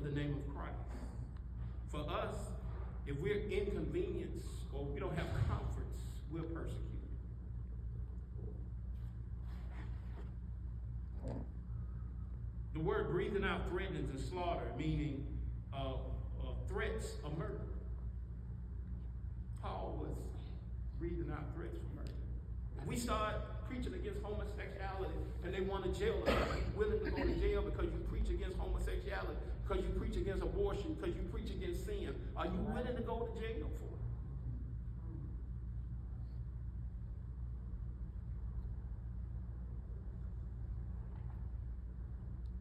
for the name of Christ. For us, if we're inconvenienced or we don't have comforts, we're persecuted. The word breathing out threatenings and slaughter, meaning threats of murder. Paul was breathing out threats of murder. If we start preaching against homosexuality and they want to jail us, are you willing to go to jail because you preach against homosexuality, because you preach against abortion, because you preach against sin? Are you willing to go to jail for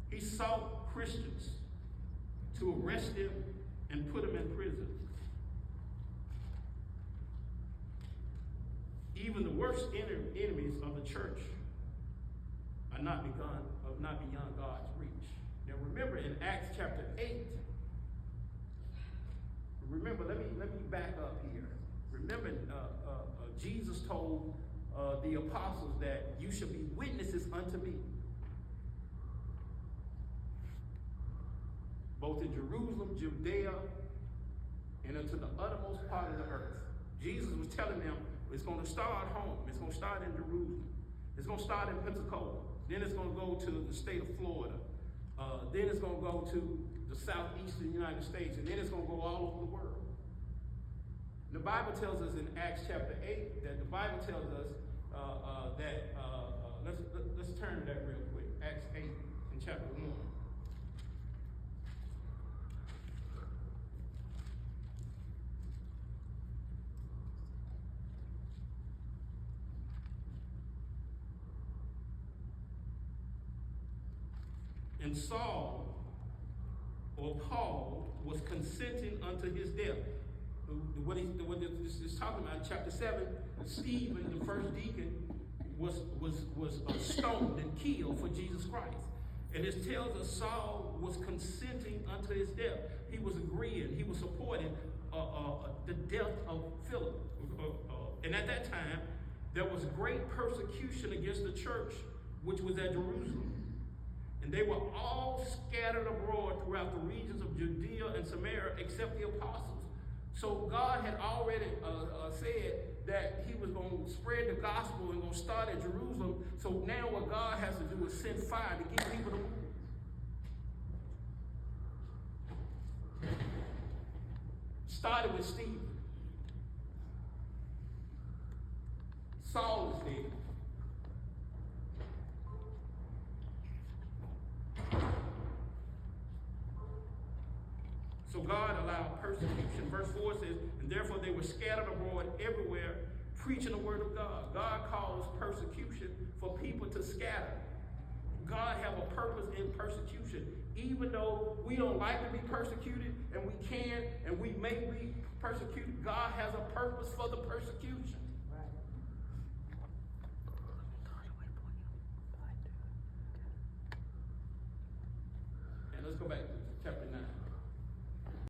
it? He sought Christians to arrest them and put them in prison. Even the worst enemies of the church are not beyond God's reach. Now remember in Acts chapter 8, let me back up here. Remember Jesus told the apostles that you shall be witnesses unto me, both in Jerusalem, Judea, and unto the uttermost part of the earth. Jesus was telling them it's going to start home. It's going to start in Jerusalem. It's going to start in Pensacola. Then it's going to go to the state of Florida. Then it's going to go to the southeastern United States. And then it's going to go all over the world. The Bible tells us in Acts chapter 8 that the Bible tells us let's turn to that real quick. Acts 8 in chapter 1. And Saul, or Paul, was consenting unto his death. What this is talking about in chapter 7, Stephen, the first deacon, was stoned and killed for Jesus Christ. And it tells us Saul was consenting unto his death. He was agreeing, he was supporting the death of Philip. And at that time, there was great persecution against the church, which was at Jerusalem. And they were all scattered abroad throughout the regions of Judea and Samaria, except the apostles. So God had already said that he was going to spread the gospel and going to start at Jerusalem. So now what God has to do is send fire to get people to move. Started with Stephen. Saul is dead. So God allowed persecution. Verse 4 says, and therefore they were scattered abroad everywhere, preaching the word of God. God calls persecution for people to scatter. God have a purpose in persecution. Even though we don't like to be persecuted, and we can, and we may be persecuted, God has a purpose for the persecution. And let's go back to